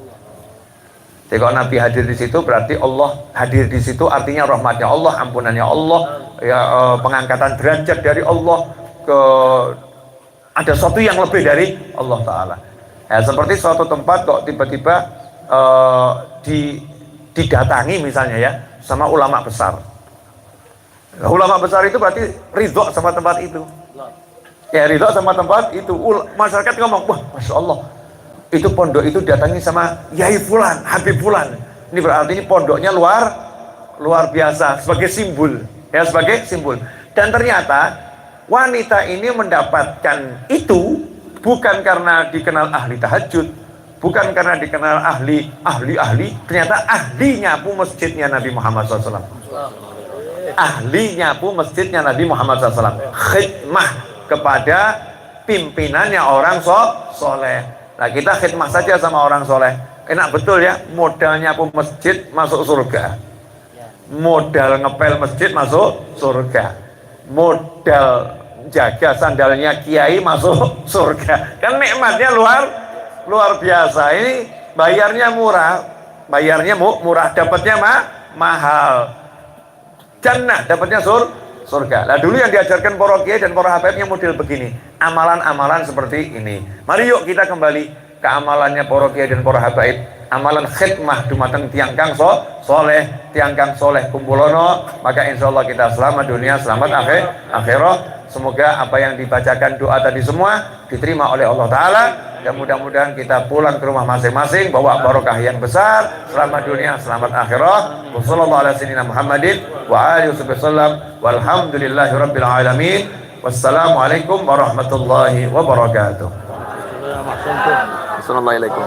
Jadi kalau Nabi hadir di situ berarti Allah hadir di situ, artinya rahmatnya Allah, ampunannya Allah, ya, pengangkatan derajat dari Allah, ada sesuatu yang lebih dari Allah Ta'ala. Ya, seperti suatu tempat kok tiba-tiba didatangi misalnya ya sama ulama besar. Nah, ulama besar itu berarti ridho sama tempat itu. Ya, ridho sama tempat itu. Masyarakat ngomong, wah Masya Allah, itu pondok itu datangi sama Yai Fulan, Habib Fulan. Ini berarti ini pondoknya luar biasa, sebagai simbol. Ya, sebagai simbol. Dan ternyata wanita ini mendapatkan itu bukan karena dikenal ahli tahajud, bukan karena dikenal ahli, ternyata ahlinya pun masjidnya Nabi Muhammad SAW. Ahlinya pun masjidnya Nabi Muhammad SAW. Khidmah kepada pimpinannya orang soleh. Nah, kita khidmah saja sama orang soleh. Enak betul ya, modalnya pun masjid masuk surga. Modal ngepel masjid masuk surga. Modal jaga sandalnya kiai masuk surga. Kan nikmatnya luar biasa. Ini bayarnya murah, dapatnya mahal. Jannah, dapatnya surga. Nah, dulu yang diajarkan para kiai dan para habaibnya model begini, amalan-amalan seperti ini. Mari yuk kita kembali ke amalannya para kiai dan para habaib. Amalan khidmah dumateng tiang kang soleh, tiang kang soleh kumpulono, maka insya Allah kita selamat dunia, selamat akhirat. Semoga apa yang dibacakan doa tadi semua diterima oleh Allah Ta'ala, dan mudah-mudahan kita pulang ke rumah masing-masing bawa barokah yang besar, selamat dunia, selamat akhirat. Wassalamualaikum warahmatullahi wabarakatuh. Assalamualaikum.